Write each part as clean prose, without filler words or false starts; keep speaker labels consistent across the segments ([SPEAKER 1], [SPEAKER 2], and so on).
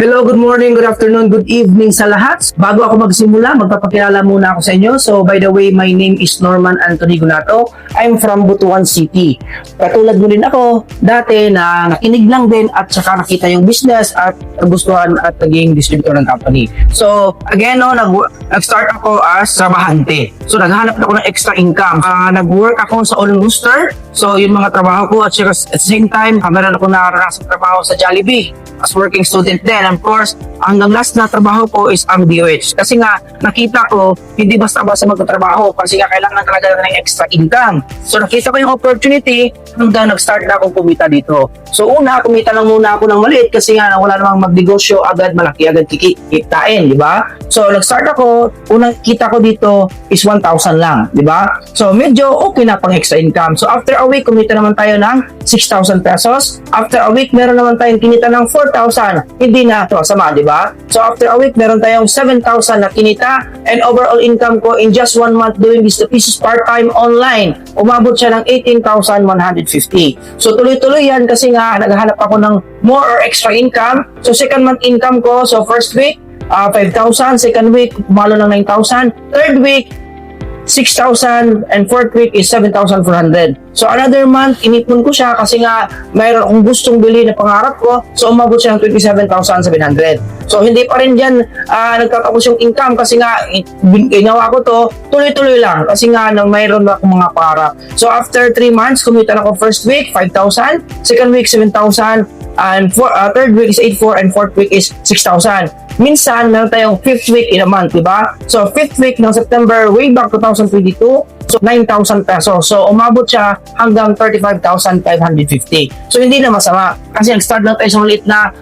[SPEAKER 1] Hello, good morning, good afternoon, good evening sa lahat. Bago ako magsimula, magpapakilala muna ako sa inyo. So, by the way, my name is Norman Anthony Gunato. I'm from Butuan City. Katulad mo rin ako, dati na nakinig lang din at saka nakita yung business at nagustuhan at naging distributor ng company. So, again, nag-start ako as trabahante. So, naghanap ako ng extra income. Nag-work ako sa All Rooster. So, yung mga trabaho ko at saka at the same time, meron ako nararasang trabaho sa Jollibee as working student din. Of course, hanggang last na trabaho ko is ang DOH. Kasi nga, nakita ko, hindi basta-basta magtatrabaho kasi nga kailangan talaga ng extra income. So, nakita ko yung opportunity hanggang nag-start na akong kumita dito. So, una, kumita lang muna ako ng maliit kasi nga wala namang magnegosyo agad, malaki agad kikitain, di ba? So, nag-start ako, unang kita ko dito is 1,000 lang, di ba? So, medyo okay na pang extra income. So, after a week, kumita naman tayo ng 6,000 pesos. After a week, meron naman tayong kinita ng 4,000. Hindi na ito sama, di ba? So, after a week, meron tayong 7,000 na kinita and overall income ko in just 1 month doing this part-time online. Umabot siya ng 18,150. So, tuloy-tuloy yan kasi nga naghahanap ako ng more or extra income. So, second month income ko, so first week, 5,000. Second week, malo ng 9,000. Third week, 6,000 and fourth week is 7,400. So another month, inipon ko siya kasi nga mayroon akong gustong bili na pangarap ko. So umabot siya ng 27,700. So hindi pa rin dyan nagtatapos yung income kasi nga ginawa ko to tuloy-tuloy lang kasi nga mayroon akong mga pangarap. So after 3 months, kumita na ako first week 5,000, second week 7,000, and third week is 8,400 and fourth week is 6,000. Minsan, meron tayong 5th week in a month, di ba? So, 5th week ng September, way back 2022, so 9,000 pesos. So, umabot siya hanggang 35,550. So, hindi na masama. Kasi nag-start lang tayo sa maliit na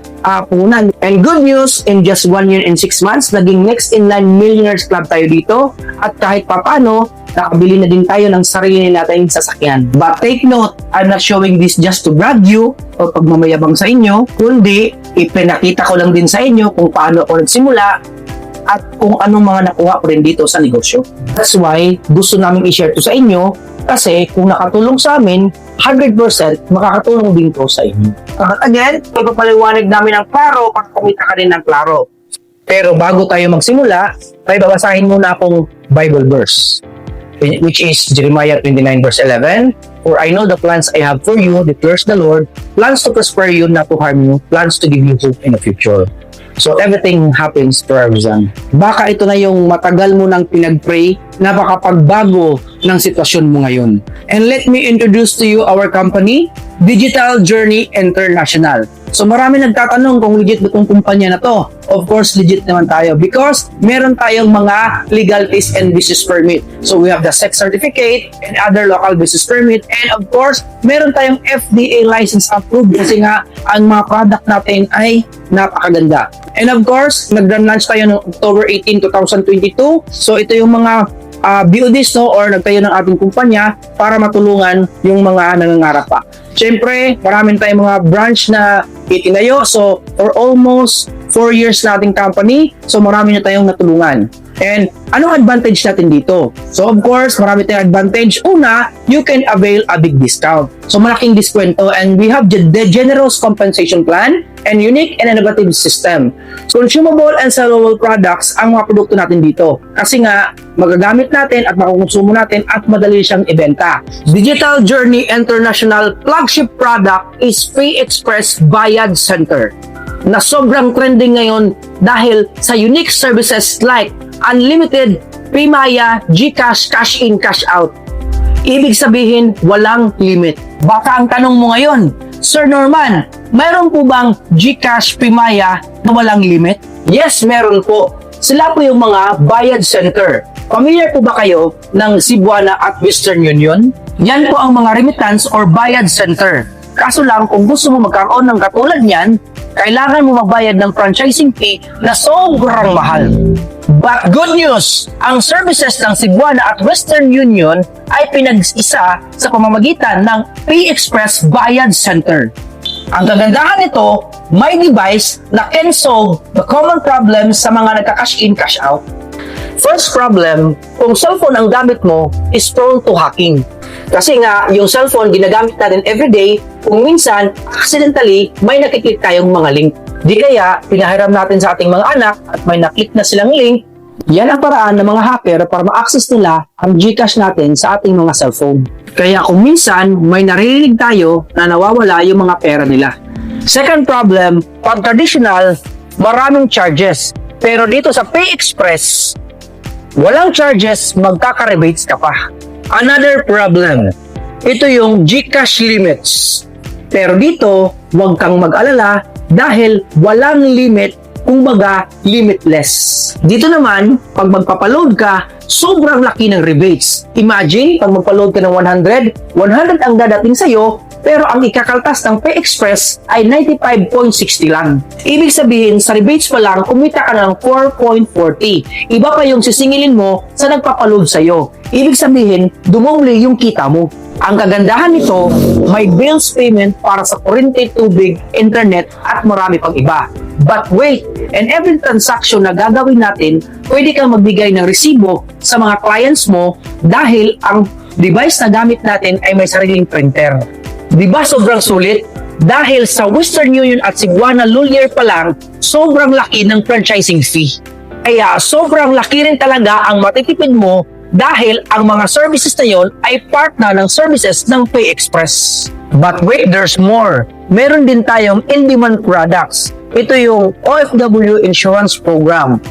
[SPEAKER 1] punan. And good news, in just 1 year and 6 months, naging next in line Millionaires Club tayo dito. At kahit papano, nakabili na din tayo ng sarili nating sasakyan. But take note, I'm not showing this just to brag you o pagmamayabang sa inyo, kundi ipinakita ko lang din sa inyo kung paano ako nagsimula at kung anong mga nakuha ko rin dito sa negosyo. That's why gusto namin i-share to sa inyo kasi kung nakatulong sa amin, 100% makakatulong din to sa inyo. But again, ipapaliwanag namin ng klaro para kumita ka rin ng klaro. Pero bago tayo magsimula, tayo babasahin muna akong Bible verse, which is Jeremiah 29 verse 11. For I know the plans I have for you, declares the Lord, plans to prosper you, not to harm you, plans to give you hope in the future. So everything happens for a reason. Baka ito na yung matagal mo nang pinag-pray na makapagbago ng sitwasyon mo ngayon. And let me introduce to you our company, Digital Journey International. So marami nagtatanong kung legit ba itong kumpanya na to. Of course, legit naman tayo because meron tayong mga legalities and business permit. So we have the SEC certificate and other local business permit. And of course, meron tayong FDA license approved kasi nga ang mga product natin ay napakaganda. And of course, nag-launch tayo noong October 18, 2022. So ito yung mga BODs or nagtayo ng ating kumpanya para matulungan yung mga nangangarap pa. Siyempre, maraming tayong mga branch na itinayo. So, for almost 4 years nating company, so marami na tayong natulungan. And anong advantage natin dito? So of course, marami tayong advantage. Una, you can avail a big discount. So malaking diskwento and we have the generous compensation plan and unique and innovative system. So, consumable and sellable products ang mga produkto natin dito. Kasi nga, magagamit natin at makukonsumo natin at madali siyang ibenta. Digital Journey International flagship product is Free Express Bayad Center na sobrang trending ngayon dahil sa unique services like unlimited Primaya, GCash, cash in, cash out. Ibig sabihin, walang limit. Baka ang tanong mo ngayon, Sir Norman, mayroon po bang GCash, Primaya na walang limit? Yes, meron po. Sila po yung mga bayad center. Familiar po ba kayo ng Cebuana at Western Union? Yan po ang mga remittance or bayad center. Kaso lang, kung gusto mo magkaroon ng katulad niyan, kailangan mo magbayad ng franchising fee na sobrang mahal. But good news, ang services ng Cebuana at Western Union ay pinag-isa sa pamamagitan ng P-Express Bayad Center. Ang kagandahan nito, may device na can solve the common problems sa mga nagka-cash in, cash out. First problem, kung cellphone ang gamit mo is prone to hacking. Kasi nga, yung cellphone ginagamit natin everyday, kung minsan, accidentally, may nakiklik tayong mga link. Di kaya, pinahiram natin sa ating mga anak at may naklik na silang link. Yan ang paraan ng mga hacker para ma-access nila ang GCash natin sa ating mga cellphone. Kaya kung minsan may naririnig tayo na nawawala yung mga pera nila. Second problem, pag traditional, maraming charges. Pero dito sa PayExpress, walang charges, magkaka-rebates ka pa. Another problem, ito yung GCash limits. Pero dito, huwag kang mag-alala dahil walang limit, kumbaga limitless. Dito naman, pag magpapaload ka, sobrang laki ng rebates. Imagine, pag magpaload ka ng 100, 100 ang dadating sa'yo, pero ang ikakaltas ng PayExpress ay 95.60 lang. Ibig sabihin, sa rebates pa lang, kumita ka ng 4.40. Iba pa yung sisingilin mo sa nagpapaload sa'yo. Ibig sabihin, dumoble yung kita mo. Ang kagandahan nito, may bills payment para sa kuryente, tubig, internet, at marami pang iba. But wait, and every transaction na gagawin natin, pwede kang magbigay ng resibo sa mga clients mo dahil ang device na gamit natin ay may sariling printer. Diba sobrang sulit? Dahil sa Western Union at Cebuana Lulier pa lang, sobrang laki ng franchising fee. Kaya sobrang laki rin talaga ang matitipid mo dahil ang mga services na yon ay part na ng services ng PayExpress. But wait, there's more. Meron din tayong in-demand products. Ito yung OFW Insurance Program,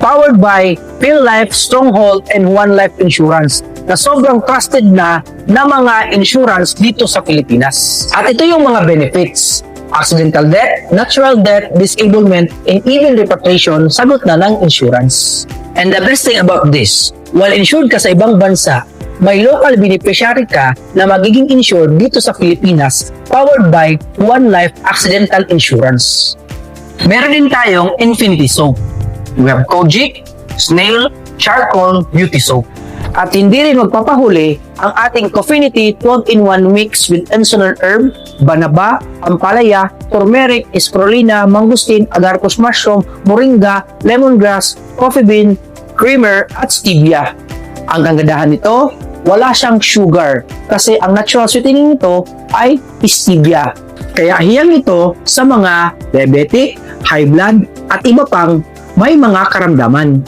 [SPEAKER 1] powered by PhilLife, Stronghold, and One Life Insurance, na sobrang trusted na mga insurance dito sa Pilipinas. At ito yung mga benefits. Accidental death, natural death, disablement, and even repatriation, sagot na ng insurance. And the best thing about this, while insured ka sa ibang bansa, may local beneficiary ka na magiging insured dito sa Pilipinas, powered by One Life Accidental Insurance. Meron din tayong Infinity Soap. We have Kojic, Snail, Charcoal, Beauty Soap. At hindi rin magpapahuli ang ating Cofinity 12-in-1 mix with Ensolar Herb, Banaba, Ampalaya, Turmeric, Spirulina, Mangosteen, Agaricus Mushroom, Moringa, Lemongrass, Coffee Bean, Creamer, at Stevia. Ang kagandahan nito, wala siyang sugar kasi ang natural sweetening nito ay Stevia. Kaya hiyang ito sa mga diabetic, high blood, at iba pang may mga karamdaman.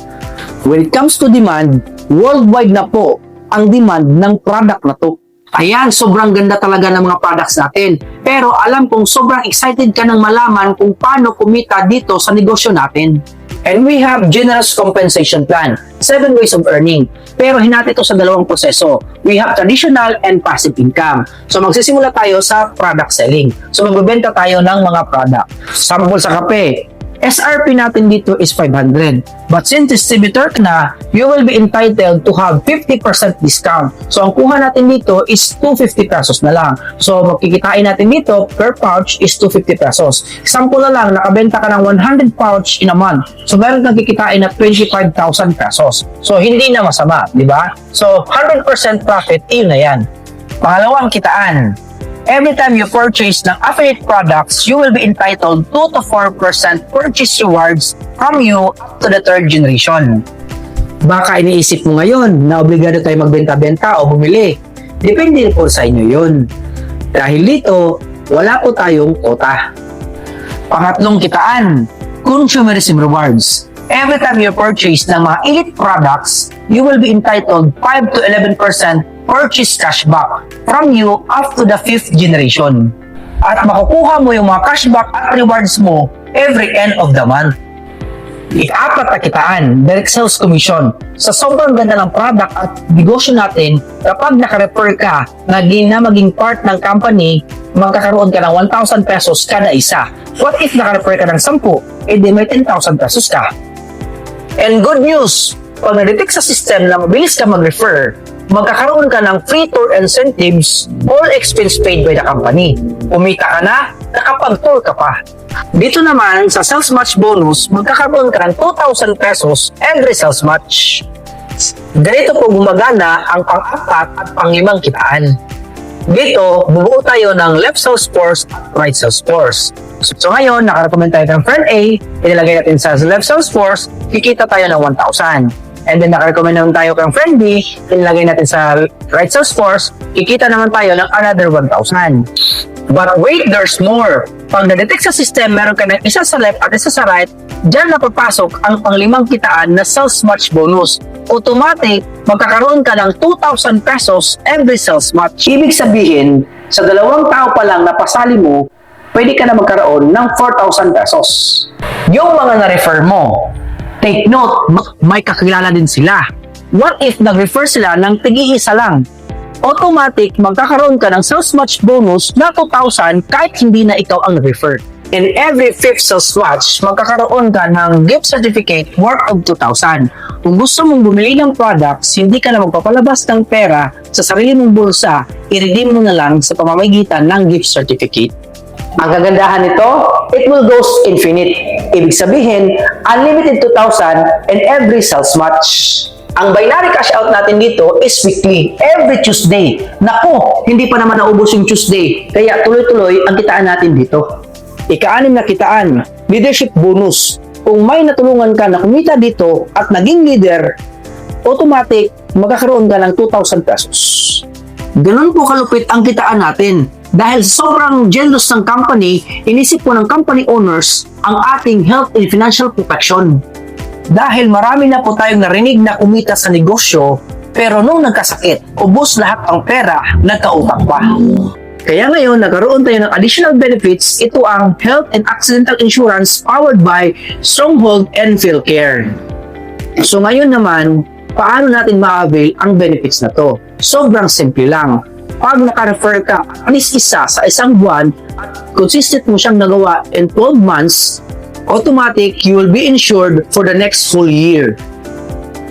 [SPEAKER 1] When it comes to demand, worldwide na po ang demand ng product na to. Ayan, sobrang ganda talaga ng mga products natin. Pero alam kong sobrang excited ka nang malaman kung paano kumita dito sa negosyo natin. And we have generous compensation plan, 7 ways of earning. Pero hinati ito sa dalawang proseso. We have traditional and passive income. So magsisimula tayo sa product selling. So magbebenta tayo ng mga product. Sample sa kape. SRP natin dito is 500. But since distributor ka na, you will be entitled to have 50% discount. So ang kuha natin dito is 250 pesos na lang. So magkikitain natin dito per pouch is 250 pesos. Example na lang, nakabenta ka ng 100 pouch in a month. So meron kang kikitain na 25,000 pesos. So hindi na masama, di ba? So 100% profit, yun na yan. Pangalawang kitaan. Every time you purchase ng affiliate products, you will be entitled 2 to 4% purchase rewards from you up to the 3rd generation. Baka iniisip mo ngayon na obligado tayo magbenta-benta o bumili. Depende po sa inyo yun. Dahil dito, wala po tayong quota. Pangatlong kitaan, consumerism rewards. Every time you purchase ng mga elite products, you will be entitled 5 to 11% purchase cashback from you up to the 5th generation. At makukuha mo yung mga cashback at rewards mo every end of the month. Ika-apat na kitaan, direct sales commission. Sa sobrang ganda ng product at negosyo natin, kapag naka-refer ka na maging part ng company, magkakaroon ka ng 1,000 pesos kada isa. What if naka-refer ka ng 10? Di may 10,000 pesos ka. And good news, pag na-detect sa system na mabilis ka mag-refer, magkakaroon ka ng free tour incentives, all expense paid by the company. Umita ka na, nakapag-tour ka pa. Dito naman, sa sales match bonus, magkakaroon ka ng 2,000 pesos every sales match. Ganito po gumagana ang pang-apat at pang-limang kitaan. Dito, bubuo tayo ng left sales force at right sales force. So ngayon, nakarecommend tayo ng friend A, inilagay natin sa left sales force, kikita tayo ng 1,000. And then nakarecommend naman tayo kang friend B, inilagay natin sa right sales force, kikita naman tayo ng another 1,000. But wait, there's more. Pag na-detect sa system, meron ka ng isa sa left at isa sa right, dyan na papasok ang panglimang kitaan na sales match bonus. Automatic, magkakaroon ka ng 2,000 pesos every sales match. Ibig sabihin, sa 2 tao pa lang na pasali mo, pwede ka na magkaroon ng 4,000 pesos. Yung mga na-refer mo, take note, may kakilala din sila. What if nag-refer sila ng tig-iisa lang? Automatic, magkakaroon ka ng sales match bonus na 2,000 kahit hindi na ikaw ang nag-refer. In every 5th sales match, magkakaroon ka ng gift certificate worth of 2,000. Kung gusto mong bumili ng products, hindi ka na magpapalabas ng pera sa sarili mong bulsa, i-redeem mo na lang sa pamamagitan ng gift certificate. Ang kagandahan nito, it will goes infinite. Ibig sabihin, unlimited 2,000 in every sales match. Ang binary cash out natin dito is weekly, every Tuesday. Nako, hindi pa naman naubos yung Tuesday, kaya tuloy-tuloy ang kitaan natin dito. Ika-6 na kitaan, leadership bonus. Kung may natulungan ka na kumita dito at naging leader, automatic, magkakaroon ka ng 2,000 pesos. Ganun po kalupit ang kitaan natin. Dahil sobrang generous ng company, inisip po ng company owners ang ating health and financial protection. Dahil marami na po tayong narinig na kumita sa negosyo, pero nung nagkasakit, ubos lahat ang pera, nagkautang pa. Kaya ngayon, nagkaroon tayo ng additional benefits. Ito ang Health and Accidental Insurance powered by Stronghold and PhilCare. So ngayon naman, paano natin ma-avail ang benefits na to? Sobrang simple lang. Pag naka-refer ka at least isa sa isang buwan at consistent mo siyang nagawa in 12 months, automatic, you will be insured for the next full year.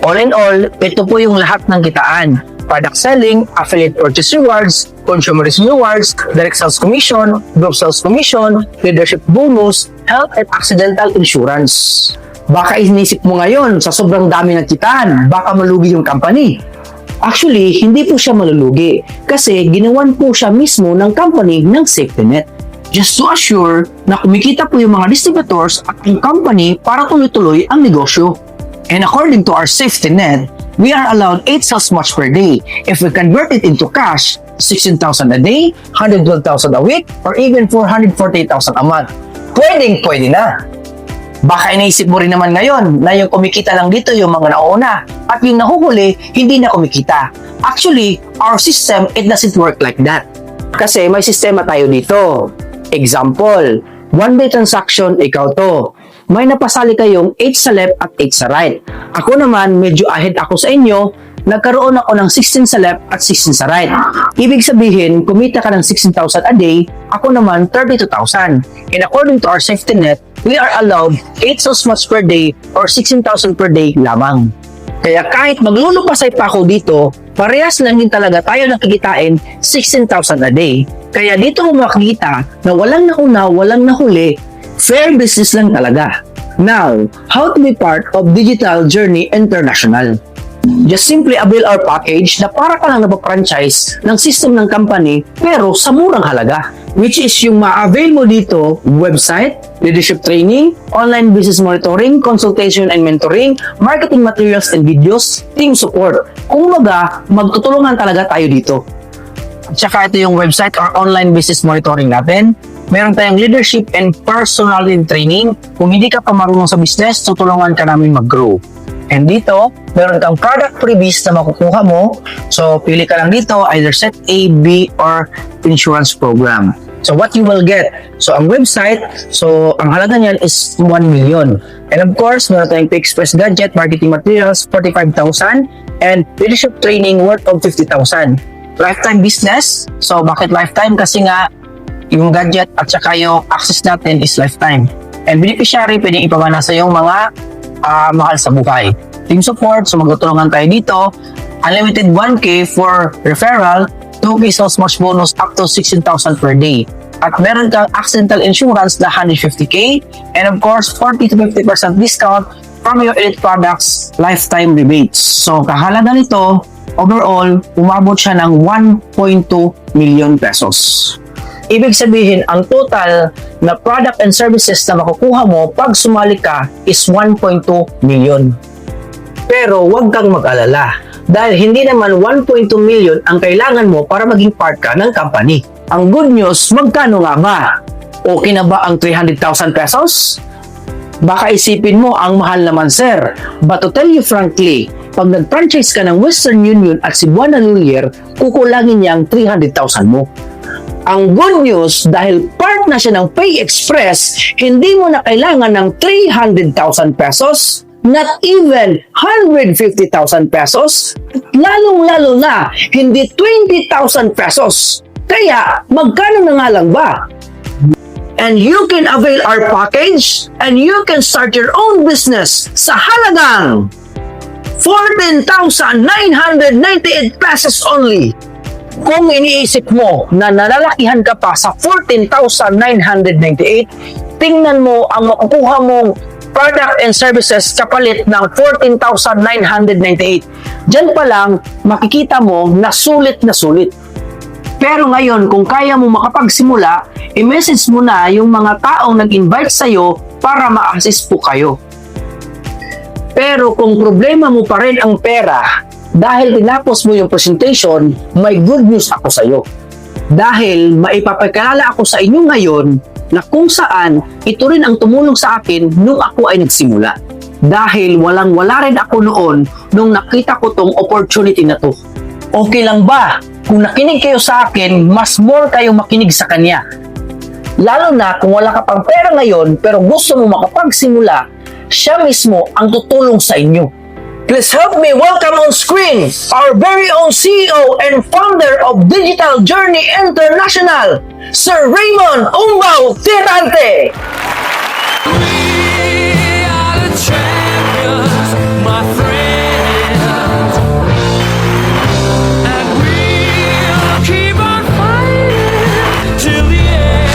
[SPEAKER 1] All in all, ito po yung lahat ng kitaan. Product selling, affiliate purchase rewards, consumerism rewards, direct sales commission, group sales commission, leadership bonus, health and accidental insurance. Baka inisip mo ngayon, sa sobrang dami ng kitaan, baka malugi yung company. Actually, hindi po siya malulugi kasi ginawan po siya mismo ng company ng safety net. Just to assure na kumikita po yung mga distributors at yung company para tuloy-tuloy ang negosyo. And according to our safety net, we are allowed 8 sales match per day. If we convert it into cash, 16,000 a day, 112,000 a week, or even 440,000 a month. Pwede na. Baka iniisip mo rin naman ngayon na yung kumikita lang dito yung mga nauna at yung nahuhuli hindi na kumikita. Actually, our system, it doesn't work like that. Kasi may sistema tayo dito. Example, one-day transaction, ikaw to. May napasali kayong 8 sa left at 8 sa right. Ako naman, medyo ahead ako sa inyo, nagkaroon ako ng 16 sa left at 16 sa right. Ibig sabihin, kumita ka ng 16,000 a day, ako naman 32,000. And according to our safety net, we are allowed 8 sales match per day or 16,000 per day lamang. Kaya kahit maglulupasay pa ako dito, parehas lang din talaga tayo nakikitain 16,000 a day. Kaya dito mo makikita na walang nauna, walang nahuli, fair business lang talaga. Now, how to be part of Digital Journey International? Just simply avail our package na para ka lang napapranchise ng system ng company pero sa murang halaga. Which is yung ma-avail mo dito, website, leadership training, online business monitoring, consultation and mentoring, marketing materials and videos, team support. Kung baga, magtutulungan talaga tayo dito. At saka ito yung website or online business monitoring natin. Meron tayong leadership and personality training. Kung hindi ka pa marunong sa business, tutulungan ka namin mag-grow. And dito, meron kang product freebies na makukuha mo. So, pili ka lang dito, either set A, B, or insurance program. So, what you will get? So, ang website, so, ang halaga niyan is 1 million. And of course, meron tayong P-Express gadget, marketing materials, 45,000, and leadership training worth of 50,000. Lifetime business. So, bakit lifetime? Kasi nga, yung gadget at saka yung access natin is lifetime. And beneficiary, pwedeng ipamana sa yung mga mahal sa buhay. Team support, so magtutulungan tayo dito. Unlimited 1K for referral, 2K sales match bonus up to 16,000 per day. At meron kang accidental insurance na 150K, and of course, 40 to 50% discount from your elite products lifetime rebates. So, kahalaga nito, overall, umabot siya ng 1.2 million pesos. Ibig sabihin, ang total na product and services na makukuha mo pag sumali ka is 1.2 million. Pero huwag kang mag-alala. Dahil hindi naman 1.2 million ang kailangan mo para maging part ka ng company. Ang good news, magkano nga ba? Okay na ba ang 300,000 pesos? Baka isipin mo, ang mahal naman sir. But to tell you frankly, pag nag-franchise ka ng Western Union at Cebuana Lawyer, kukulangin niya ang 300,000 mo. Ang good news, dahil part na siya ng Pay Express, hindi mo na kailangan ng 300,000 pesos, not even 150,000 pesos, lalong-lalo na, hindi 20,000 pesos. Kaya, magkano na nga lang ba? And you can avail our package and you can start your own business sa halagang 14,998 pesos only. Kung iniisip mo na nalalakihan ka pa sa 14,998, tingnan mo ang makukuha mong product and services kapalit ng 14,998. Diyan pa lang, makikita mo na sulit na sulit. Pero ngayon, kung kaya mo makapagsimula, i-message mo na yung mga taong nag-invite sa'yo para ma-assist po kayo. Pero kung problema mo pa rin ang pera, dahil tinapos mo yung presentation, may good news ako sa'yo. Dahil maipapakilala ako sa inyo ngayon na kung saan ito rin ang tumulong sa akin nung ako ay nagsimula. Dahil walang-wala rin ako noon nung nakita ko tong opportunity na to. Okay lang ba? Kung nakinig kayo sa akin, mas more kayo makinig sa kanya. Lalo na kung wala ka pang pera ngayon pero gusto mo makapagsimula, siya mismo ang tutulong sa inyo. Please help me welcome on screen our very own CEO and founder of Digital Journey International, Sir Raymond Umbao Tirante.
[SPEAKER 2] We are the champions, my friends, and we'll keep on fighting till the end.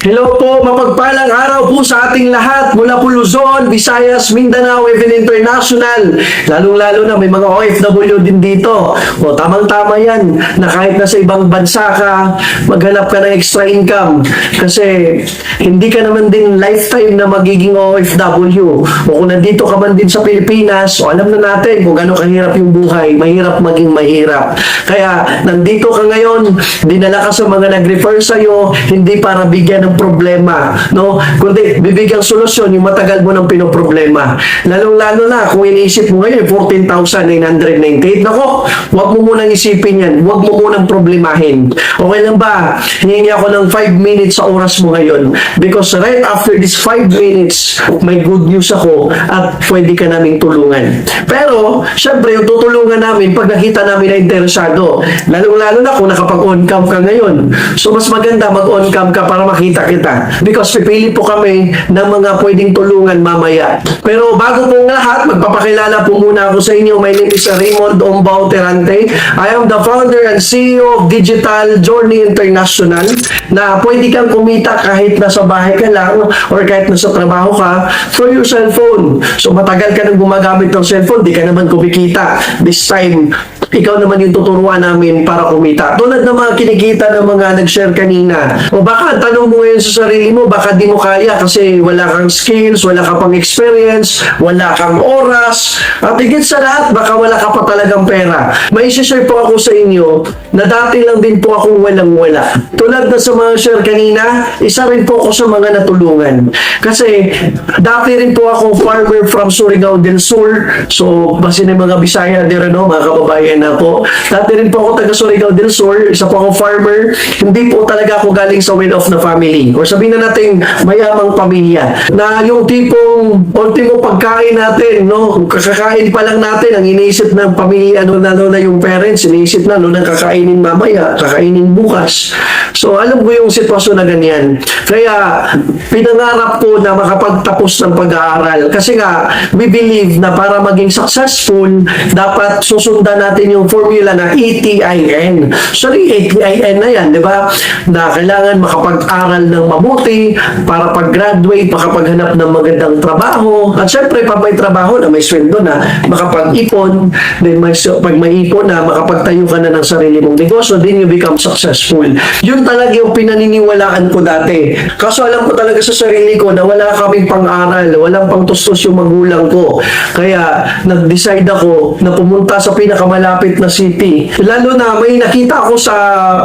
[SPEAKER 3] Hello po, mapagpalang araw po sa ating lahat mula po Luzon, Visayas, Mindanao, even international. Lalong-lalo na may mga OFW din dito. O tamang-tama yan na kahit nasa ibang bansa ka, maghanap ka ng extra income. Kasi hindi ka naman din lifetime na magiging OFW. O kung nandito ka man din sa Pilipinas, o alam na natin kung gano'ng kahirap yung buhay, mahirap maging mahirap. Kaya nandito ka ngayon, dinala ka sa mga nag-refer sa'yo, hindi para bigyan ng problema, no? Kundi bibigyan solusyon yung matagal mo ng pinoproblema. Lalong-lalo na kung iniisip mo ngayon 14,998, nako, wag mo munang isipin yan, wag mo munang problemahin. Okay lang ba? Hihingi ako ng 5 minutes sa oras mo ngayon because right after this 5 minutes, may good news ako at pwede ka naming tulungan. Pero, syempre, yung tutulungan namin pag nakita namin na interesado. Lalong-lalo na kung nakapag-on cam ka ngayon. So, mas maganda mag-on cam ka para makita kita. Because pipili po kami ng mga pwedeng tulungan mamaya. Pero bago pong lahat, magpapakilala po muna ako sa inyo. My name is Raymond Umbao Tirante. I am the founder and CEO of Digital Journey International na pwede kang kumita kahit nasa bahay ka lang or kahit nasa trabaho ka through your cellphone. So matagal ka nang gumagamit ng cellphone, di ka naman kumikita. This time, ikaw naman yung tuturuan namin para kumita. Tulad ng mga kinikita ng mga nag-share kanina. O baka tanong mo ngayon sa sarili mo, baka di mo kaya kasi wala kang skills, wala ka pang experience, wala kang oras, at higit sa lahat, baka wala ka pa talagang pera. May share po ako sa inyo na dati lang din po akong walang-wala. Tulad na sa mga share kanina, isa rin po ako sa mga natulungan. Kasi dati rin po ako farmer from Surigao del Sur. So, basi ng mga Bisaya din, no, mga kababayan na po. Dati rin po ako taga Surigao del Sur, isa po akong farmer. Hindi po talaga ako galing sa well-off na family. Or sabihin na natin, mayamang pamilya. Na yung tipong ultimo pagkain natin, no? Kakakain pa lang natin, ang iniisip ng pamilya, ano na yung parents, iniisip na, no, nang kakainin mamaya, kakainin bukas. So, alam ko yung sitwasyon na ganyan. Kaya, pinangarap ko na makapagtapos ng pag-aaral. Kasi nga, we believe na para maging successful, dapat susundan natin yung formula na ATIN. So, yung ATIN na yan, di ba? Na kailangan makapag-aral ng mabuti para pag-graduate, makapaghanap ng magandang trabaho. At syempre, pag may trabaho na, may sweldo na, makapag-ipon, then pag may ipon na, makapagtayo ka na ng sarili mong negosyo, then you become successful. Yun talaga yung pinaniniwalaan ko dati. Kaso alam ko talaga sa sarili ko na wala kaming pang-aral, walang pang-tustos yung magulang ko. Kaya, nag-decide ako na pumunta sa pinakamalapit na city. Lalo na may nakita ako sa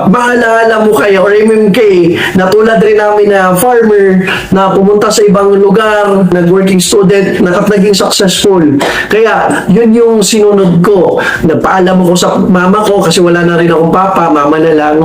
[SPEAKER 3] Maalaala mo kaya or MMK na tulad rin namin na farmer na pumunta sa ibang lugar, nag-working student, at naging successful. Kaya, yun yung sinunod ko. Nagpaalam ako sa mama ko kasi wala na rin akong papa, mama na lang.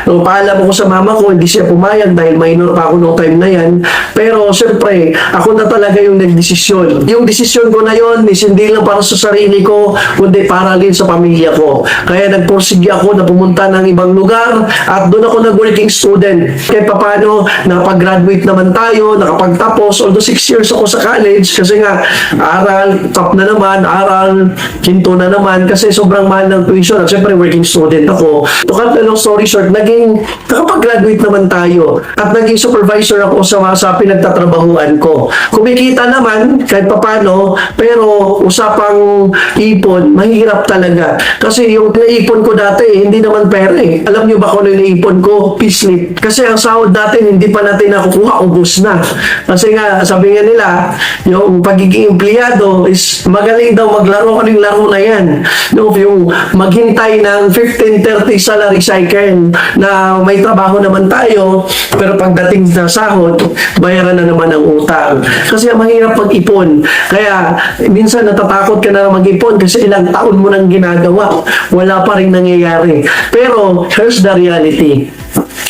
[SPEAKER 3] Nagpaalam ako sa mama ko, hindi siya pumayag dahil minor pa ako noong time na yan. Pero, syempre, ako na talaga yung nagdesisyon. Yung desisyon ko na yun is hindi lang para sa sarili ko, kundi para rin sa pamilya ko. Kaya nagpursige ako na pumunta ng ibang lugar at doon ako nag-working student. Kaya paano, nakapag-graduate naman tayo, nakapagtapos, although 6 years ako sa college kasi nga, aral, top na naman, aral, kinto na naman kasi sobrang mahal ng tuition at syempre working student ako. To cut the long story short, nakapag-graduate naman tayo at naging supervisor ako sa pinagtatrabahuan ko. Kumikita naman kahit papano, pero usapang ipon, mahirap talaga. Kasi yung naipon ko dati, hindi naman pera eh. Alam nyo ba kung ano yung naipon ko? Payslip. Kasi ang sahod natin, hindi pa natin nakukuha, ubus na. Kasi nga, sabi nga nila, yung pagiging empleyado is magaling daw maglaro. Anong laro na yan? No, yung maghintay ng 15-30 salary cycle na may trabaho naman tayo, pero pagdating sa sahod, bayaran na naman ang utang. Kasi mahirap pag-ipon. Kaya, minsan natatakot ka na mag-ipon kasi ilang taon mo nang ginagawa. Wala pa rin nangyayari. Pero, here's the reality.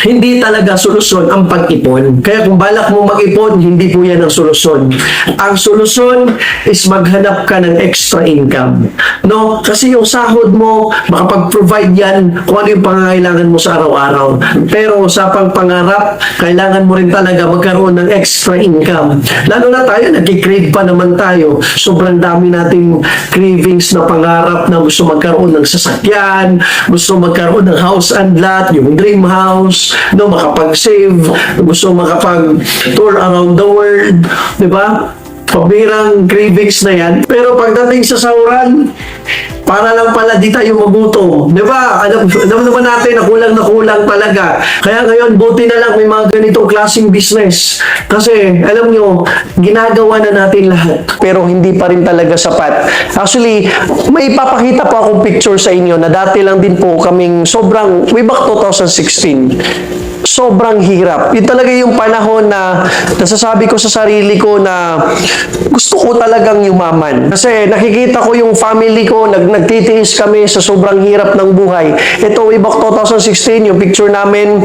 [SPEAKER 3] Hindi talaga solusyon ang pag-ipon. Kaya kung balak mo mag-ipon, hindi po yan ang solusyon. Ang solusyon is maghanap ka ng extra income. No? Kasi yung sahod mo, makapag-provide yan kung ano yung pangangailangan mo sa araw-araw. Pero sa pangarap, kailangan mo rin talaga magkaroon ng extra income. Lalo na tayo, nag-crave pa naman tayo. Sobrang dami nating cravings na pangarap na gusto magkaroon ng sasakyan, gusto magkaroon ng house and lot, yung dream house, no, makapag-save, gusto makapag-tour around the world, di ba? Pabirang cravings na yan. Pero pagdating sa sahuran, para lang pala di tayo magutom. Di ba? Alam naman natin na kulang talaga. Kaya ngayon, buti na lang may mga ganitong klaseng business. Kasi, alam nyo, ginagawa na natin lahat. Pero hindi pa rin talaga sapat. Actually, may ipapakita po akong picture sa inyo na dati lang din po kaming sobrang, way back 2016. Sobrang hirap. Yun talaga yung panahon na nasasabi ko sa sarili ko na gusto ko talagang yumaman. Kasi nakikita ko yung family ko, nagtitiis kami sa sobrang hirap ng buhay. Ito, way back 2016, yung picture namin,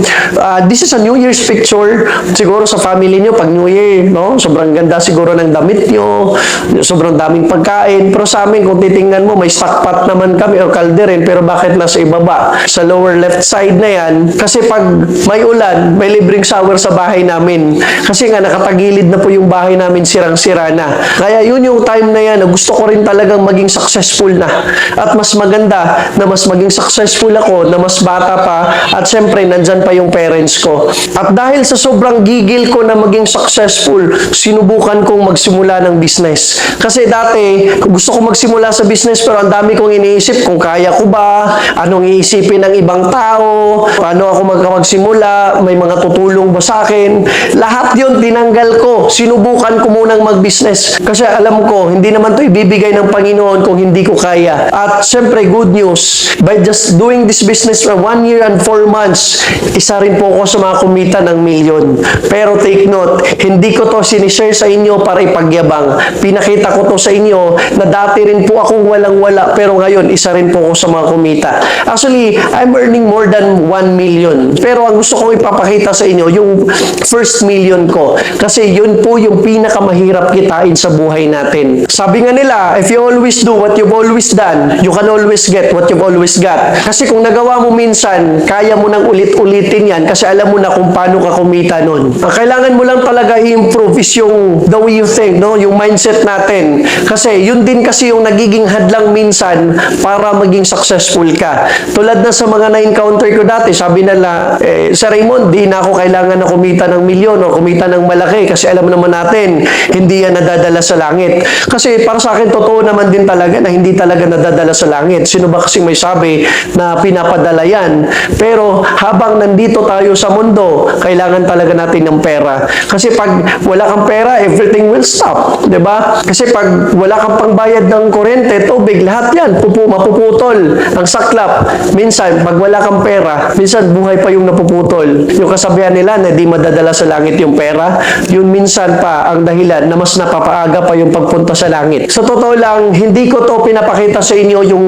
[SPEAKER 3] this is a New Year's picture. Siguro sa family nyo, pag New Year, no? Sobrang ganda siguro ng damit nyo, sobrang daming pagkain. Pero sa amin, kung titingnan mo, may stockpot naman kami o kalderin, pero bakit nasa ibaba? Sa lower left side na yan, kasi pag may ulan, may libreng shower sa bahay namin. Kasi nga, nakatagilid na po yung bahay namin, sirang-sira na. Kaya yun yung time na yan, na gusto ko rin talagang maging successful na. At mas maganda na mas maging successful ako, na mas bata pa, at syempre, nandyan pa yung parents ko. At dahil sa sobrang gigil ko na maging successful, sinubukan kong magsimula ng business. Kasi dati, gusto ko magsimula sa business, pero ang dami kong iniisip kung kaya ko ba, anong iisipin ng ibang tao, paano ako magsimula, may mga tutulong ba sa akin. Lahat yun, tinanggal ko. Sinubukan ko munang mag-business. Kasi alam ko, hindi naman to ibibigay ng Panginoon kung hindi ko kaya. At syempre, good news, by just doing this business for 1 year and 4 months, isa rin po ako sa mga kumita ng milyon. Pero take note, hindi ko to sinishare sa inyo para ipagyabang. Pinakita ko to sa inyo na dati rin po akong walang-wala, pero ngayon, isa rin po ako sa mga kumita. Actually, I'm earning more than 1 million. Pero ang gusto kong ipapakita sa inyo yung first million ko. Kasi yun po yung pinakamahirap kitain sa buhay natin. Sabi nga nila, if you always do what you've always done, you can always get what you've always got. Kasi kung nagawa mo minsan, kaya mo nang ulit-ulitin yan kasi alam mo na kung paano ka kumita nun. Ang kailangan mo lang talaga i-improve is yung the way you think, no? Yung mindset natin. Kasi yun din kasi yung nagiging hadlang minsan para maging successful ka. Tulad na sa mga na-encounter ko dati, sabi nila, Sir Raymond, di na ako kailangan na kumita ng milyon o kumita ng malaki kasi alam naman natin, hindi yan nadadala sa langit. Kasi para sa akin, totoo naman din talaga na hindi talaga nadadala sa langit. Sino ba kasing may sabi na pinapadala yan? Pero habang nandito tayo sa mundo, kailangan talaga natin ng pera. Kasi pag wala kang pera, everything will stop. 'Di ba? Kasi pag wala kang pangbayad ng kuryente, tubig, lahat yan, mapuputol. Ang saklap, minsan, pag wala kang pera, minsan buhay pa yung napuputol. Yung kasabihan nila na di madadala sa langit yung pera, yun minsan pa ang dahilan na mas napapaaga pa yung pagpunta sa langit. Sa totoo lang, hindi ko to pinapakita sa inyo yung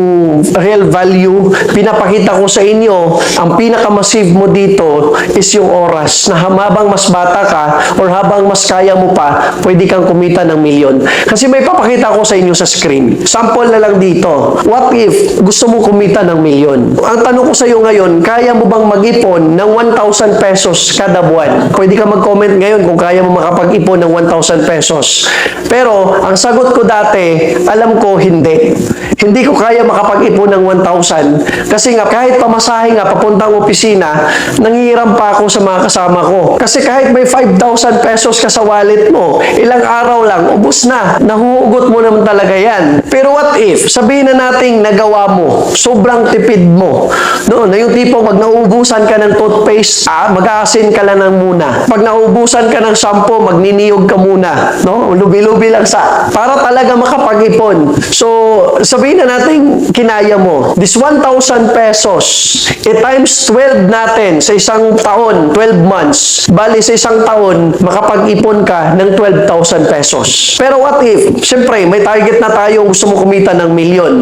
[SPEAKER 3] real value. Pinapakita ko sa inyo, ang pinaka-massive mo dito is yung oras na habang mas bata ka or habang mas kaya mo pa, pwede kang kumita ng milyon. Kasi may papakita ko sa inyo sa screen. Sample na lang dito. What if gusto mo kumita ng milyon? Ang tanong ko sa iyo ngayon, kaya mo bang mag-ipon ng 1,000 pesos kada buwan? Pwede ka mag-comment ngayon kung kaya mo makapag-ipon ng 1,000 pesos. Pero, ang sagot ko dati, alam ko hindi. Hindi ko kaya makapag-ipon ng 1,000 kasi nga kahit pamasahe nga papuntang opisina, nangihiram pa ako sa mga kasama ko. Kasi kahit may 5,000 pesos ka sa wallet mo, ilang araw lang, ubos na. Nahuhugot mo naman talaga yan. Pero what if, sabihin na nating nagawa mo, sobrang tipid mo. No, na yung tipo, pag nauubusan ka ng toothpaste, mag-aasin ka lang muna. Pag nauubusan ka ng shampoo, magniniyog ka muna. No, lubi-lubi lang para talaga makapag-ipon. So, sabihin na natin, kinaya mo. This 1,000 pesos, times 12 natin sa isang taon, 12 months. Bali, sa isang taon, makapag-ipon ka ng 12,000 pesos. Pero what if, syempre, may target na tayo, gusto mo kumita ng milyon.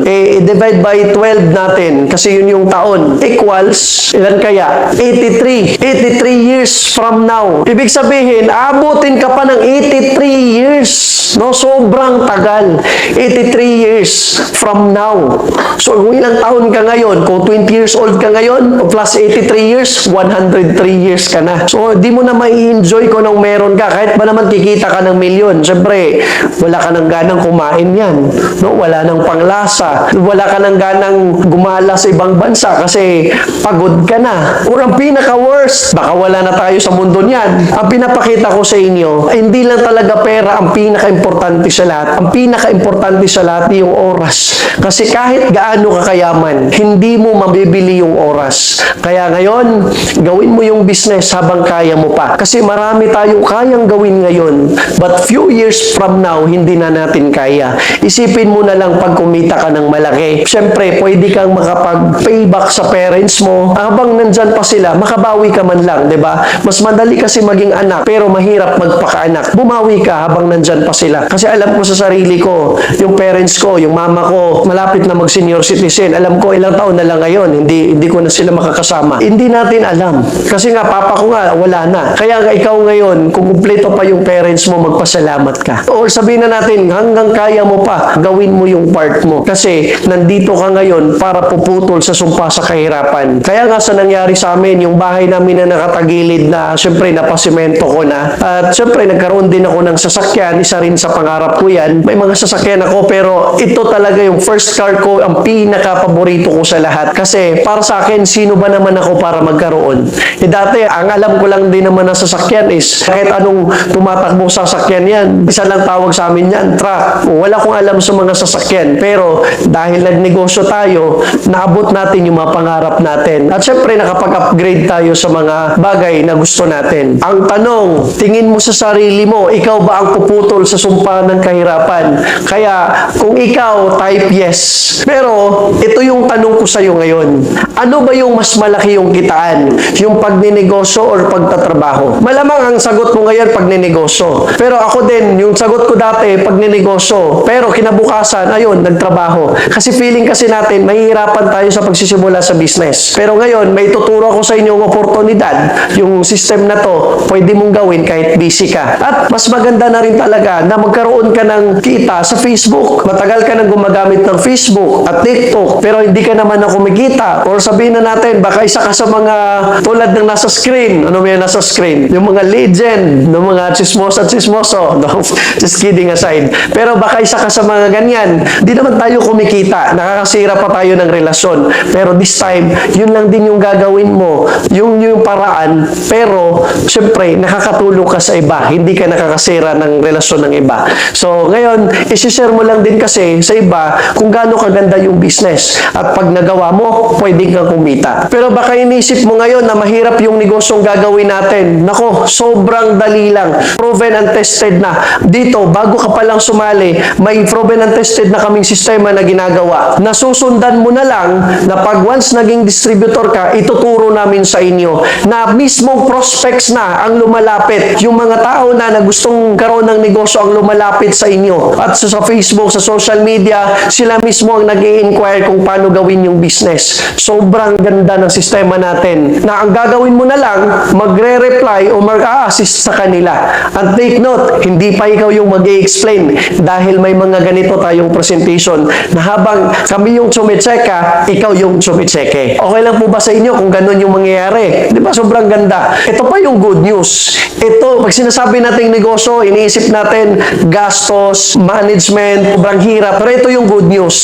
[SPEAKER 3] Divide by 12 natin, kasi yun yung taon. Equals, ilan kaya? 83. 83 years from now. Ibig sabihin, aabutin ka pa ng 83 years. No, sobrang tagal. 83 years from now. So, kung ilang taon ka ngayon, kung 20 years old ka ngayon, plus 83 years, 103 years ka na. So, di mo na mai-enjoy kung anong meron ka. Kahit ba naman kikita ka ng milyon. Siyempre, wala ka nang ganang kumain yan. No? Wala nang panglasa. Wala ka nang ganang gumala sa ibang bansa kasi pagod ka na. Or ang pinaka-worst, baka wala na tayo sa mundo niyan. Ang pinapakita ko sa inyo, hindi lang talaga pera ang pinaka-importante sa lahat. Ang pinaka-importante sa lahat yung oras. Kasi kahit gaano ka kayaman, hindi mo mabibili yung oras. Kaya ngayon, gawin mo yung business habang kaya mo pa. Kasi marami tayong kayang gawin ngayon. But few years from now, hindi na natin kaya. Isipin mo na lang pag kumita ka ng malaki. Siyempre, pwede kang makapag-payback sa parents mo. Habang nandyan pa sila, makabawi ka man lang, 'di ba? Mas madali kasi maging anak, pero mahirap magpakaanak. Bumawi ka habang nandyan pa sila. Kasi alam ko sa sarili ko, yung parents ko, yung mama ko, malapit na mag-senior citizen. Alam ko, ilang taon na lang ngayon, hindi ko na sila makakasama. Hindi natin alam. Kasi nga, papa ko nga, wala na. Kaya nga, ikaw ngayon, kung kumpleto pa yung parents mo, magpasalamat ka. O sabihin na natin, hanggang kaya mo pa, gawin mo yung part mo. Kasi, nandito ka ngayon para puputol sa sumpa sa kahirapan. Kaya nga, sa nangyari sa amin, yung bahay namin na nakatagilid na, syempre, napasimento ko na. At syempre, nagkaroon din ako ng sasakyan. Isa rin sa pangarap ko yan. May mga sasakyan ako, pero ito talaga yung first car ko, ang pinaka-paborito ko sa lahat. Kasi, para sa akin, sino ba naman ako para magkaroon? Dati, ang alam ko lang din naman na sasakyan is, kahit anong tumatakbong sasakyan yan, isa lang tawag sa amin yan, truck. Wala akong alam sa mga sasakyan. Pero, dahil nagnegosyo tayo, naabot natin yung mga pangarap natin. At syempre, nakapag-upgrade tayo sa mga bagay na gusto natin. Ang tanong, tingin mo sa sarili mo, ikaw ba ang puputol sa sumpa ng kahirapan? Kaya, kung ikaw, type yes. Pero, ito yung tanong ko sa iyo ngayon. Ano ba yung mas malaki yung kitaan? Yung pagninegosyo or pagtatrabaho? Malamang ang sagot mo ngayon pagninegosyo. Pero ako din, yung sagot ko dati, pagninegosyo. Pero kinabukasan, ayun, nagtrabaho. Kasi feeling kasi natin, mahihirapan tayo sa pagsisimula sa business. Pero ngayon, may tuturo ko sa inyong opportunity oportunidad, yung system na to, pwede mong gawin kahit busy ka. At mas maganda na rin talaga na magkaroon ka ng kita sa Facebook. Matagal ka nang gumagamit ng Facebook at TikTok, pero hindi ka naman na kumikita. Or sabihin na natin, baka isa ka sa mga tulad ng nasa screen. Ano may nasa screen? Yung mga legend, ng mga chismoso. No? Just kidding aside. Pero baka isa ka sa mga ganyan. Di naman tayo kumikita. Nakakasira pa tayo ng relasyon. Pero this time, yun lang din yung gagawin mo. Yung paraan. Pero, syempre, nakakatulong ka sa iba. Hindi ka nakakasira ng relasyon ng iba. So, ngayon, isi-share mo lang din kasi sa iba kung gaano kaganda yung business. At pag nagawa mo, pwede kang kumita. Pero baka inisip mo ngayon na mahirap yung negosyong gagawin natin. Nako, sobrang dali lang. Proven and tested na. Dito, bago ka palang sumali, may proven and tested na kaming sistema na ginagawa. Nasusundan mo na lang na pag once naging distributor ka, ituturo namin sa inyo na mismong prospects na ang lumalapit. Yung mga tao na gustong karoon ng negosyo ang lumalapit sa inyo. At sa Facebook, sa social media, sila mismo ang nag-i-inquire kung paano gawin yung business. Sobrang ganda ng sistema natin na ang gagawin mo na lang, magre-reply o mag-a-assist sa kanila. And take note, hindi pa ikaw yung mag-i-explain dahil may mga ganito tayong presentation na habang kami yung tsumitseka, ikaw yung tsumitseke. Okay lang po ba sa inyo kung ganun yung mangyayari? Di ba sobrang ganda? Ito pa yung good news. Ito, pag sinasabi nating negosyo, iniisip natin gastos, management, sobrang hirap. Pero ito yung good news.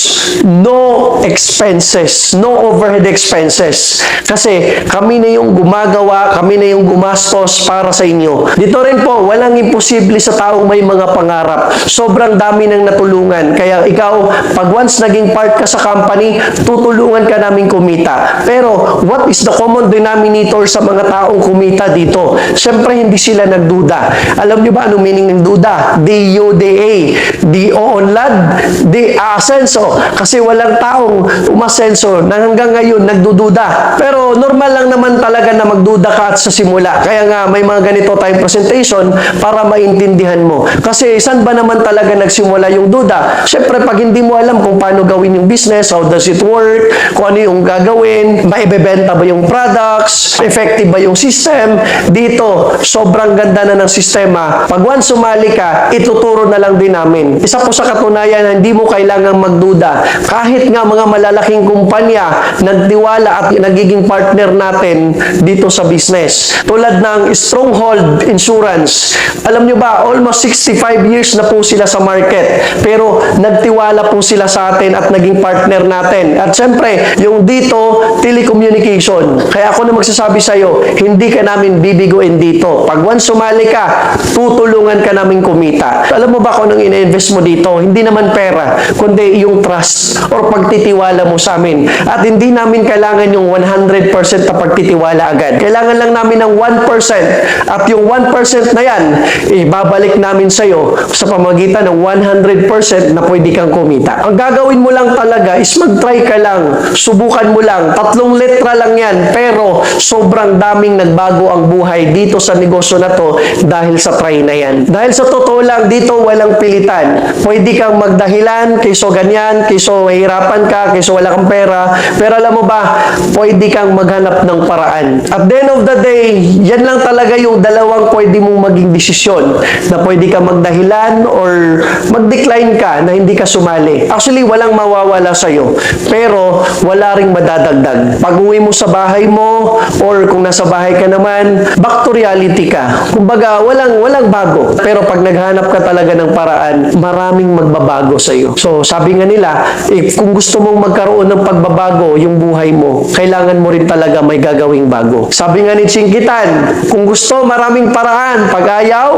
[SPEAKER 3] No expenses. No overhead expenses. Kasi kami na yung gumagawa, kami na yung gumastos para sa inyo. Dito rin po, walang imposible sa taong may mga pangarap. Sobrang dami ng natulungan. Kaya ikaw, pag once naging part ka sa company, tutulungan ka namin kumita. Pero, what is the common denominator sa mga taong kumita dito? Siyempre, hindi sila nagduda. Alam niyo ba anong meaning ng duda? D-U-D-A. D-O-onlad. D-asenso. Kasi walang taong umasenso na hanggang ngayon nagdududa. Pero, normal lang naman talaga na magduda ka at sa simula. Kaya nga, may mga ganito tayong presentation para maintindihan mo. Kasi, saan ba naman talaga nagsimula yung duda? Siyempre, pag hindi mo alam kung paano gawin yung business, how does it work, kung ano yung gagawin, maibebenta ba yung products, effective ba yung system, dito, sobrang ganda na ng sistema. Pag once sumali ka, ituturo na lang din namin. Isa po sa katunayan na hindi mo kailangang magduda. Kahit nga mga malalaking kumpanya, nagtiwala at nagiging partner natin dito sa business. Tulad ng Stronghold Insurance. Alam nyo ba, almost 65 years na po sila sa market. Pero nagtiwala po sila sa atin at naging partner natin. At syempre, yung dito, telecommunication. Kaya ako na magsasabi sa'yo, hindi ka namin bibiguin dito. Pag once sumali ka, tutulungan ka namin kumita. Alam mo ba kung anong ina-invest mo dito? Hindi naman pera, kundi yung trust or pagtitiwala mo sa amin. At hindi namin kailangan yung 100% na pagtitiwala agad. Kailangan lang namin ng 1%. At yung 1% na yan, ibabalik namin sa'yo sa pamagitan ng 100% na pwede kang kumita. Ang gagawin mo lang talaga is mag-try ka lang. Subukan mo lang. 3 letra lang yan. Pero sobrang daming nagbago ang buhay dito sa negosyo na to dahil sa try na yan. Dahil sa totoo lang, dito walang pilitan. Pwede kang magdahilan, kayso ganyan, kayso mahirapan ka, kayso wala kang pera. Pero alam mo ba, pwede kang maghanap ng paraan. At the end of the day, yan lang talaga yung dalawang pwede mong maging desisyon na pwede kang magdahilan or mag-decline ka na hindi ka sumali. Actually, walang mawawala sa'yo. Pero, wala ring madadagdag. Pag uwi mo sa bahay mo, or kung nasa bahay ka naman, back to reality ka. Kumbaga, walang bago. Pero pag naghanap ka talaga ng paraan, maraming magbabago sa'yo. So, sabi nga nila, kung gusto mong magkaroon ng pagbabago yung buhay mo, kailangan mo rin talaga may gagawing bago. Sabi nga ni Chinkitan, kung gusto, maraming paraan. Pag ayaw,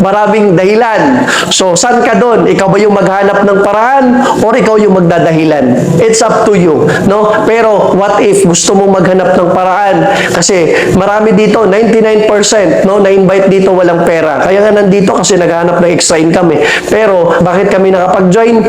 [SPEAKER 3] maraming dahilan. So, saan ka doon? Ikaw ba yung maghanap ng paraan or ikaw yung magdadahilan? It's up to you, no? Pero what if gusto mong maghanap ng paraan? Kasi marami dito, 99%, no, na-invite dito walang pera. Kaya nga nga nandito kasi naghahanap ng extra income eh. Pero bakit kami nakapag-join?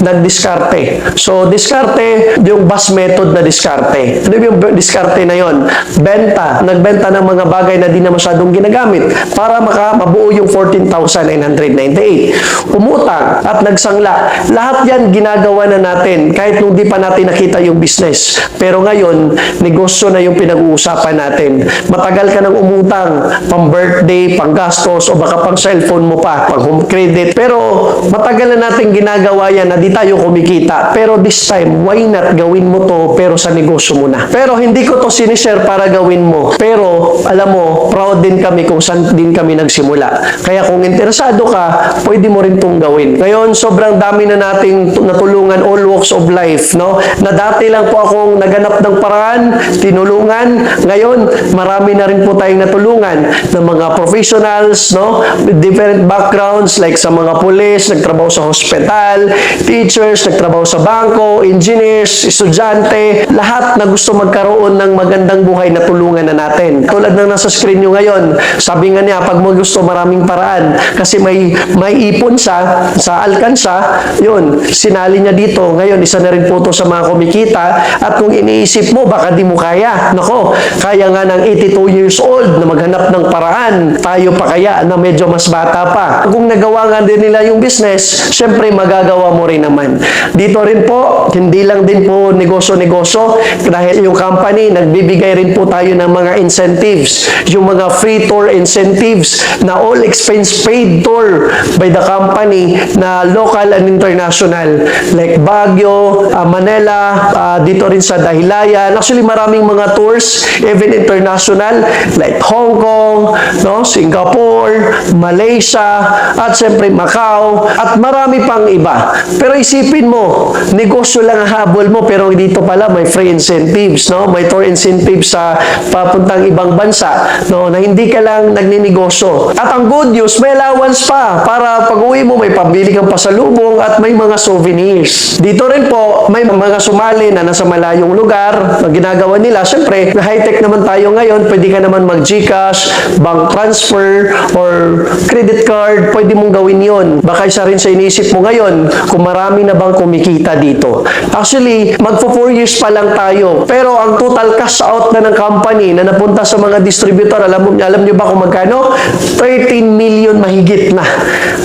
[SPEAKER 3] Nag-diskarte. So, diskarte, yung bus method na diskarte. Ano yung diskarte na yon? Benta. Nagbenta ng mga bagay na di na masyadong ginagamit para mabuo yung 14,998. Umutang at nagsangla. Lahat yan ginagawa na natin kahit nung di pa natin nakita yung business. Pero ngayon, negosyo na yung pinag-uusapan natin. Matagal ka nang umutang, pang birthday, pang gastos, o baka pang cellphone mo pa, pang home credit. Pero matagal na natin ginagawa yan na di tayo kumikita. Pero this time, why not gawin mo to pero sa negosyo mo na? Pero hindi ko to sinishare para gawin mo. Pero alam mo, proud din kami kung saan din kami nagsimula. Kaya kung interesado ka, pwede mo rin tong gawin. Ngayon, sobrang dami na nating natulungan all walks of life, no? Na dati lang po akong naganap ng paraan, tinulungan. Ngayon, marami na rin po tayong natulungan ng mga professionals, no? With different backgrounds, like sa mga pulis, nagtrabaho sa hospital, teachers, nagtrabaho sa bangko, engineers, estudyante, lahat na gusto magkaroon ng magandang buhay na tulungan na natin. Tulad ng nasa screen nyo ngayon, sabi nga niya, pag mo gusto maraming paraan, kasi may ipon siya sa alkansa, yun, sinali niya dito. Ngayon, isa na rin po to sa mga kumikita, at kung iniisip mo, baka di mo kaya. Nako, kaya nga ng 82 years old na maghanap ng paraan, tayo pa kaya na medyo mas bata pa. Kung nagawa nga din nila yung business, syempre magagawa mo rin naman. Dito rin po, hindi lang din po negosyo-negosyo, dahil yung company, nagbibigay rin po tayo ng mga incentives, yung mga free tour incentives na all expense paid tour by the company na local and international, like Baguio, Manila, dito rin sa Dahilayan. Actually, maraming mga tours, even international, like Hong Kong, no, Singapore, Malaysia, at siyempre Macau, at marami pang iba. Pero isipin mo, negosyo lang ang habol mo, pero dito pala may free incentives, no? May tour incentives sa papuntang ibang bansa, no, na hindi ka lang nagninegosyo. At ang good news, may allowance pa para pag-uwi mo may pambili kang pasalubong at may mga souvenirs. Dito rin po, may mga sumali na nasa malayong lugar na ginagawa nila. Siyempre, na high-tech naman tayo ngayon, pwede ka naman mag-GCash, bank transfer, or credit card, pwede mong gawin yon. Baka isa rin sa inisip mo ngayon, kung marami na bang kumikita dito. Actually, magpo 4 years pa lang tayo. Pero ang total cash out na ng company na napunta sa mga distributor, alam niyo ba kung magkano? 13 million mahigit na.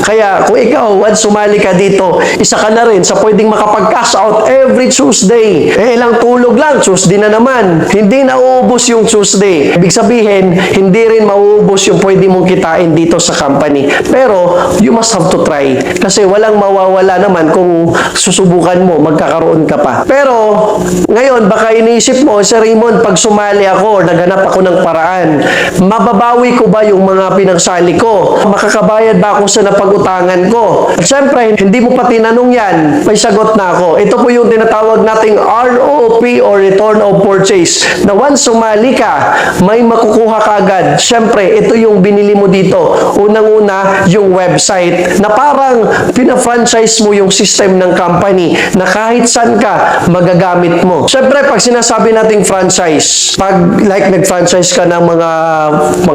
[SPEAKER 3] Kaya kung ikaw, once sumali ka dito, isa ka na rin sa pwedeng makapag-cash out every Tuesday. Ilang tulog lang, Tuesday na naman. Hindi na uubos yung Tuesday. Ibig sabihin, hindi rin mauubos yung pwede mong kitain dito sa company. Pero, you must have to try. Kasi walang mawawala naman kung susubukan mo, magkakaroon ka pa. Pero, ngayon, baka iniisip mo, Sir Raymond, pag sumali ako, naghanap ako ng paraan, mababawi ko ba yung mga pinagsali ko? Makakabayad ba ako sa napag-utangan ko? At syempre, hindi mo pa tinanong yan, may sagot na ako. Ito po yung tinatawag nating ROP or Return of Purchase. Na once sumali ka, may makukuha ka agad. Syempre, ito yung binili mo dito. Unang-una, yung website na parang pina-franchise mo yung system ng company na kahit saan ka, magagamit mo. Syempre, pag sinasabi nating franchise, pag like nag-franchise ka ng mga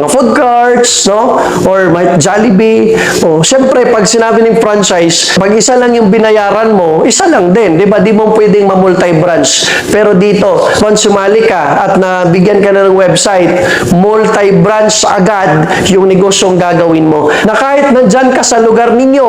[SPEAKER 3] food carts, no? Or may Jollibee, syempre, pag sinabi ng franchise, pag isa lang yung binayaran mo, isa lang din, di ba? Di mo pwedeng ma-multi-branch. Pero dito, once sumali ka at nabigyan ka na ng website, multi-branch agad yung negosyong gagawin mo. Na kahit nandyan ka sa lugar ninyo,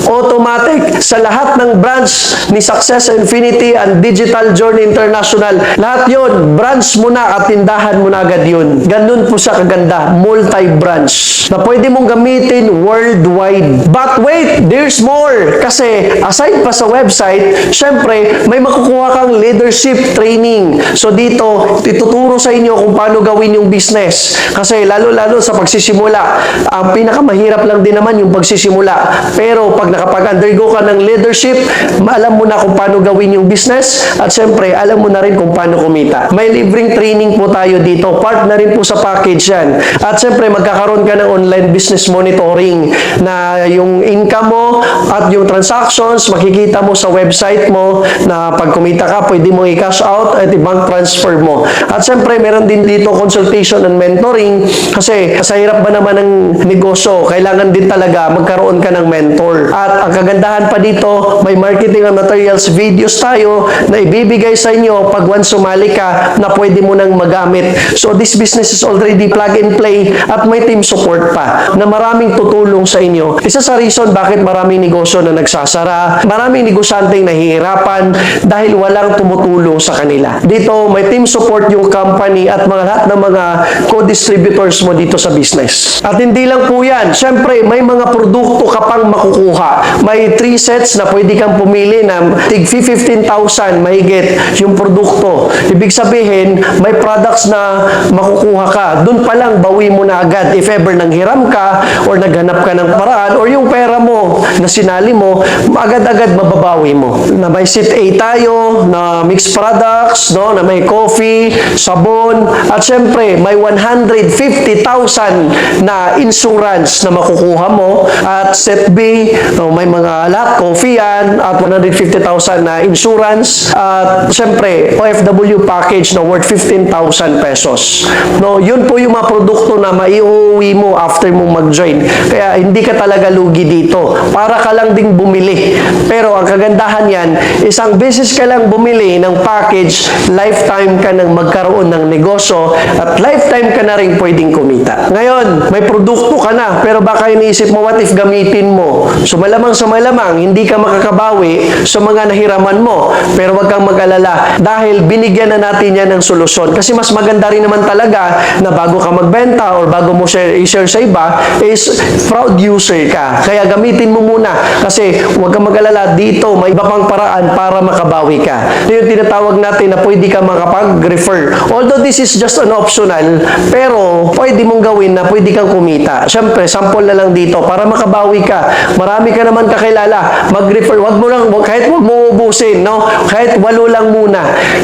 [SPEAKER 3] automatic, sa lahat ng branch ni Success Infinity and Digital Journey International, lahat yon branch mo na at tindahan mo na agad yun. Ganun po siya kaganda, multi-branch, na pwede mong gamitin worldwide. But wait, there's more. Kasi aside pa sa website, syempre, may makukuha kang leadership training. So dito, ituturo sa inyo kung paano gawin yung business. Kasi lalo-lalo sa pagsisimula, ang pinakamahirap lang din naman yung pagsisimula. Pero pag nakapag-undergo ka ng leadership, alam mo na kung paano gawin yung business at syempre, alam mo na rin kung paano kumita. May libreng training po tayo dito. Part na rin po sa package yan. At syempre, magkakaroon ka ng online business monitoring na yung income mo at yung transactions, makikita mo sa website mo na pag kumita ka, pwede mo i-cash out at i-bank transfer mo. At syempre, meron din dito consultation and mentoring kasi sa hirap ba naman ng negosyo, kailangan din talaga magkaroon ka ng mentor. At ang kagandahan pa dito, may marketing and materials videos tayo na ibibigay sa inyo pag once sumali ka na pwede mo nang magamit. So this business is already plug and play at may team support pa na maraming tutulong sa inyo. Isa sa reason bakit maraming negosyo na nagsasara, maraming negosyanteng nahihirapan dahil walang tumutulong sa kanila. Dito may team support yung company at lahat ng mga co-distributors mo dito sa business. At hindi lang po yan. Siyempre, may mga produkto ka pang makukuha. May 3 sets na pwede kang pumili na tig 15,000 mahigit yung produkto. Ibig sabihin, may products na makukuha ka. Doon pa lang, bawi mo na agad. If ever nanghiram ka or naghanap ka ng paraan or yung pera mo na sinali mo, agad-agad mababawi mo. Na may Sit A tayo, na mixed products, no? Na may coffee, sabon, at syempre, may 150,000 na insurance na makukuha mo. At Set B, no, may mga lahat, coffee yan, at 150,000 na insurance. At syempre, OFW package na worth 15,000 pesos. No, yun po yung mga produkto na maiuwi mo after mo mag-join. Kaya hindi ka talaga lugi dito. Para ka lang ding bumili. Pero ang kagandahan yan, isang beses ka lang bumili ng package, lifetime ka nang magkaroon ng negosyo at lifetime ka na rin pwedeng kumita. Ngayon, may produkto ka na, pero baka iniisip mo, what if gamitin mo? So malamang sa malamang, hindi ka makakabawi sa mga nahiraman mo. Pero wag kang mag-alala dahil binigyan na natin yan ng solusyon. Kasi mas maganda rin naman talaga na bago ka magbenta or bago mo i-share sa iba is proud user ka. Kaya gamitin mo muna kasi wag kang mag-alala dito, may iba pang paraan para makabawi ka. Ito yung tinatawag natin na pwede ka makapag-refer. Although this is just an optional, pero pwede mong gawin na pwede kang kumita. Siyempre, sample na lang dito para makabawi ka. Marami ka naman kakilala. Mag-refer. Wag mo lang, kahit wag mo ubusin, no? Kahit 8 lang muna.